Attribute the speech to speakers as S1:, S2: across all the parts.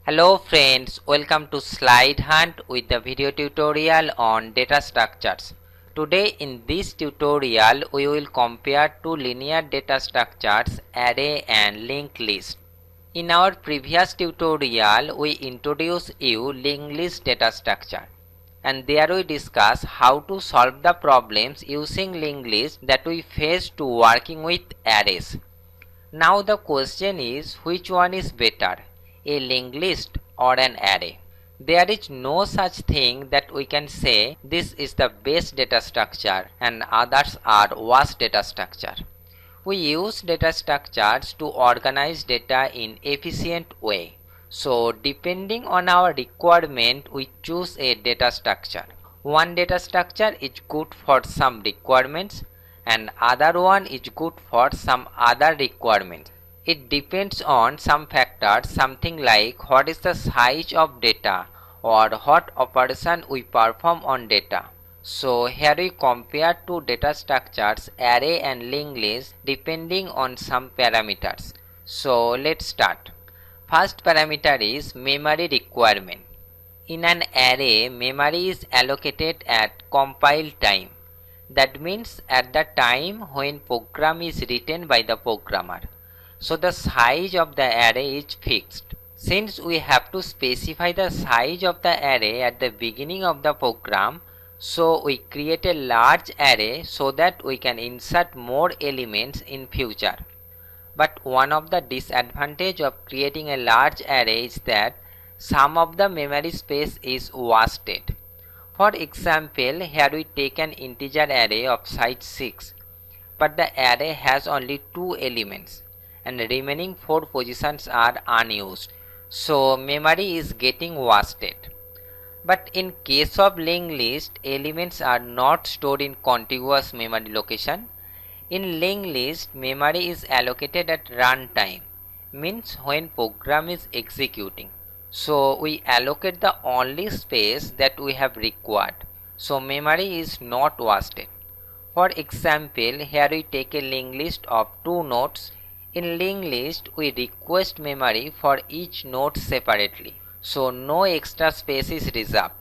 S1: Hello friends, welcome to Slide Hunt with the video tutorial on data structures. Today in this tutorial we will compare two linear data structures, array and linked list. In our previous tutorial we introduced you linked list data structure, and there we discuss how to solve the problems using linked list that we face to working with arrays. Now the question is, which one is better, a linked list or an array? There is no such thing that we can say this is the best data structure and others are worse data structure. We use data structures to organize data in efficient way. So depending on our requirement we choose a data structure. One data structure is good for some requirements and other one is good for some other requirements. It depends on some factors, something like what is the size of data or what operation we perform on data. So here we compare two data structures, array and linked list, depending on some parameters. So let's start. First parameter is memory requirement. In an array, memory is allocated at compile time. That means at the time when program is written by the programmer. So the size of the array is fixed. Since we have to specify the size of the array at the beginning of the program, so we create a large array so that we can insert more elements in future. But one of the disadvantage of creating a large array is that some of the memory space is wasted. For example, here we take an integer array of size 6, but the array has only 2 elements and the remaining 4 positions are unused. So memory is getting wasted. But in case of linked list, elements are not stored in contiguous memory location. In linked list, memory is allocated at runtime, means when program is executing. So we allocate the only space that we have required. So memory is not wasted. For example, here we take a linked list of 2 nodes. In linked list, we request memory for each node separately. So no extra space is reserved.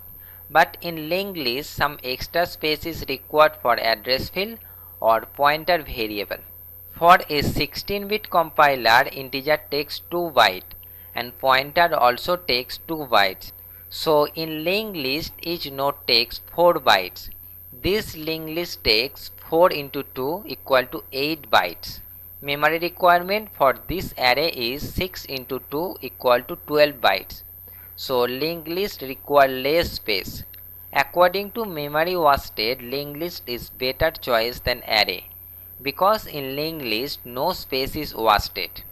S1: But in linked list, some extra space is required for address field or pointer variable. For a 16-bit compiler, integer takes 2 bytes and pointer also takes 2 bytes. So in linked list, each node takes 4 bytes. This linked list takes 4 into 2 equal to 8 bytes. Memory requirement for this array is 6 into 2 equal to 12 bytes. So linked list require less space. According to memory wasted, linked list is better choice than array, because in linked list no space is wasted.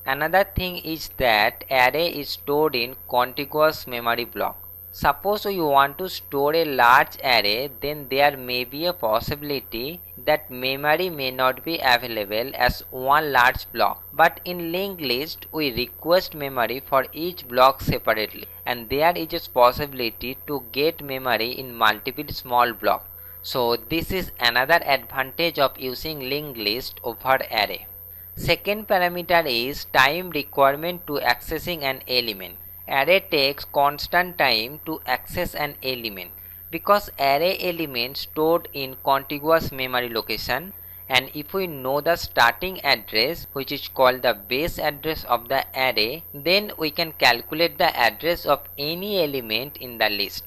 S1: Another thing is that array is stored in contiguous memory block. Suppose we want to store a large array, then there may be a possibility that memory may not be available as one large block. But in linked list, we request memory for each block separately, and there is a possibility to get memory in multiple small blocks. So this is another advantage of using linked list over array. Second parameter is time requirement to accessing an element. Array takes constant time to access an element because array elements stored in contiguous memory location, and if we know the starting address, which is called the base address of the array, then we can calculate the address of any element in the list.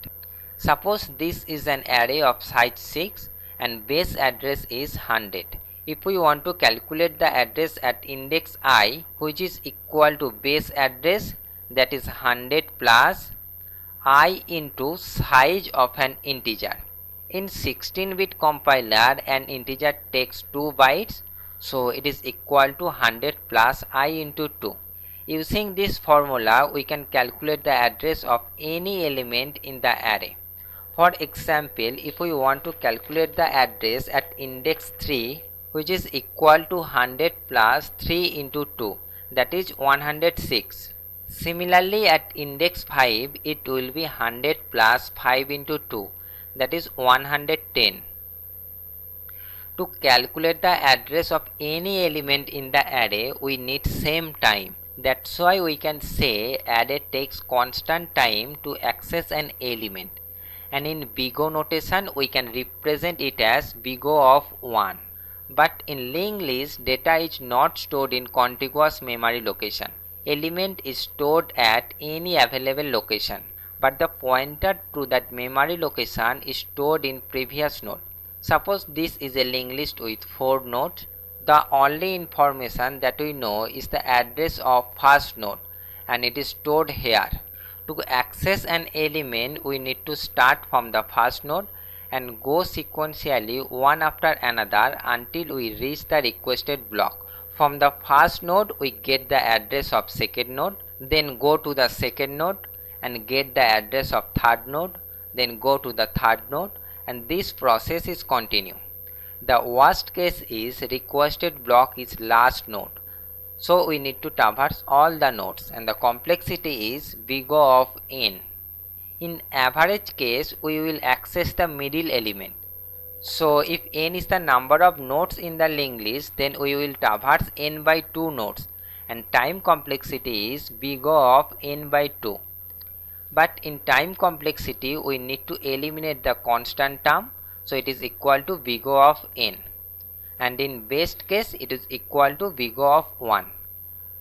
S1: Suppose this is an array of size 6 and base address is 100. If we want to calculate the address at index I, which is equal to base address, that is 100 plus I into size of an integer. In 16-bit compiler, an integer takes 2 bytes, so it is equal to 100 plus I into 2. Using this formula, we can calculate the address of any element in the array. For example, if we want to calculate the address at index 3, which is equal to 100 plus 3 into 2, that is 106. Similarly, at index 5, it will be 100 plus 5 into 2, that is 110. To calculate the address of any element in the array, we need same time, That's why we can say array takes constant time to access an element, and in big O notation we can represent it as big O of 1. But in linked list, data is not stored in contiguous memory location. Element is stored at any available location, but the pointer to that memory location is stored in previous node. Suppose this is a linked list with 4 nodes. The only information that we know is the address of first node, and it is stored here. To access an element, we need to start from the first node and go sequentially one after another until we reach the requested block. From the first node we get the address of second node, then go to the second node and get the address of third node, then go to the third node, and this process is continue. The worst case is requested block is last node, so we need to traverse all the nodes, and the complexity is big O of n. In average case, we will access the middle element. So if n is the number of nodes in the linked list, then we will traverse n by 2 nodes, and time complexity is big O of n by 2. But in time complexity we need to eliminate the constant term, so it is equal to big O of n, and in best case it is equal to big O of 1.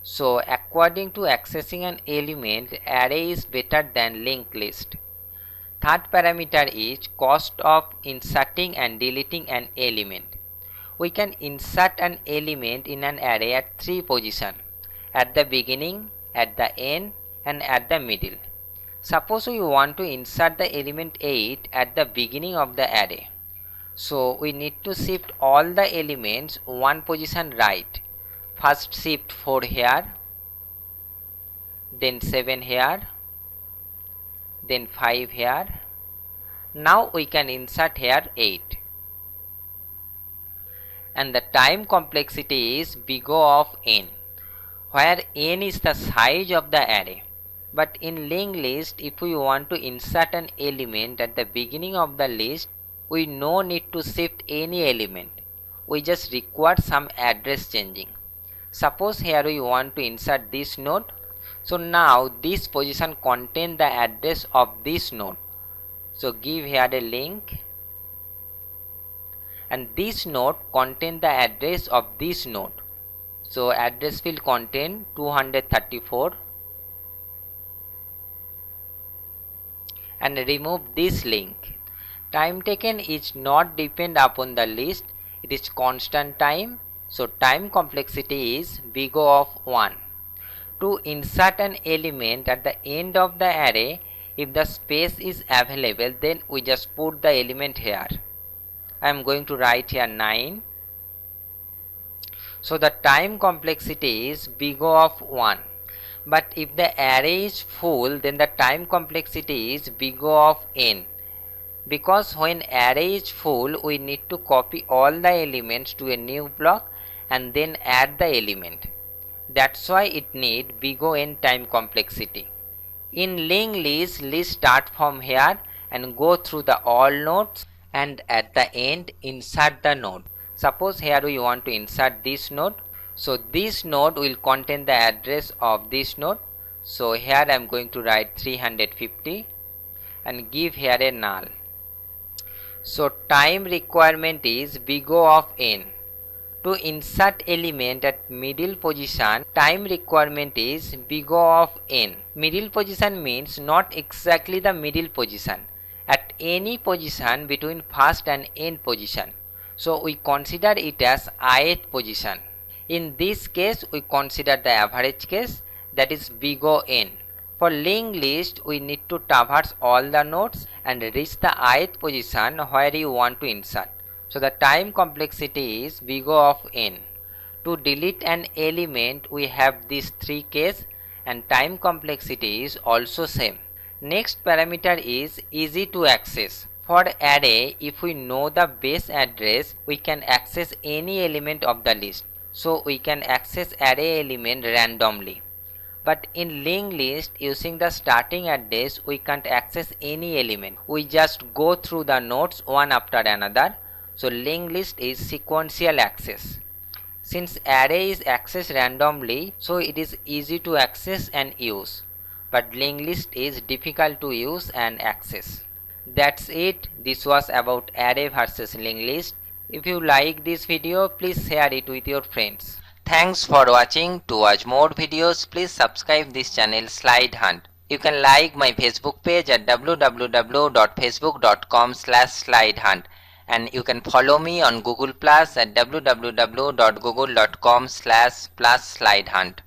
S1: So according to accessing an element, array is better than linked list. Third parameter is cost of inserting and deleting an element. We can insert an element in an array at 3 positions: at the beginning, at the end, and at the middle. Suppose we want to insert the element 8 at the beginning of the array. So we need to shift all the elements one position right. First shift 4 here, then 7 here, then 5 here. Now we can insert here 8. And the time complexity is big O of n, where n is the size of the array. But in linked list, if we want to insert an element at the beginning of the list, we no need to shift any element. We just require some address changing. Suppose here we want to insert this node. So now this position contains the address of this node. So give here a link, and this node contains the address of this node. So address field contain 234, and remove this link. Time taken is not depend upon the list, it is constant time. So time complexity is big O of 1. To insert an element at the end of the array, if the space is available, then we just put the element here. I am going to write here 9. So the time complexity is big O of 1. But if the array is full, then the time complexity is big O of n. Because when array is full, we need to copy all the elements to a new block and then add the element. That's why it need big O n time complexity. In linked list, list start from here and go through the all nodes, and at the end insert the node. Suppose here we want to insert this node. So this node will contain the address of this node. So here I am going to write 350 and give here a null. So time requirement is big O of n. To insert element at middle position, time requirement is big O of n. Middle position means not exactly the middle position, at any position between first and end position. So we consider it as ith position. In this case we consider the average case, that is big O n. For linked list we need to traverse all the nodes and reach the ith position where you want to insert. So the time complexity is big O of n. To delete an element we have these 3 cases, and time complexity is also same. Next parameter is easy to access. For array, if we know the base address, we can access any element of the list. So we can access array element randomly. But in linked list, using the starting address, we can't access any element. We just go through the nodes one after another. So linked list is sequential access. Since array is accessed randomly, so it is easy to access and use, but linked list is difficult to use and access. That's it. This was about array versus linked list. If you like this video, please share it with your friends. Thanks for watching. To watch more videos, please subscribe this channel Slide Hunt. You can like my Facebook page at www.facebook.com/slidehunt, and you can follow me on Google Plus at www.google.com/+slidehunt.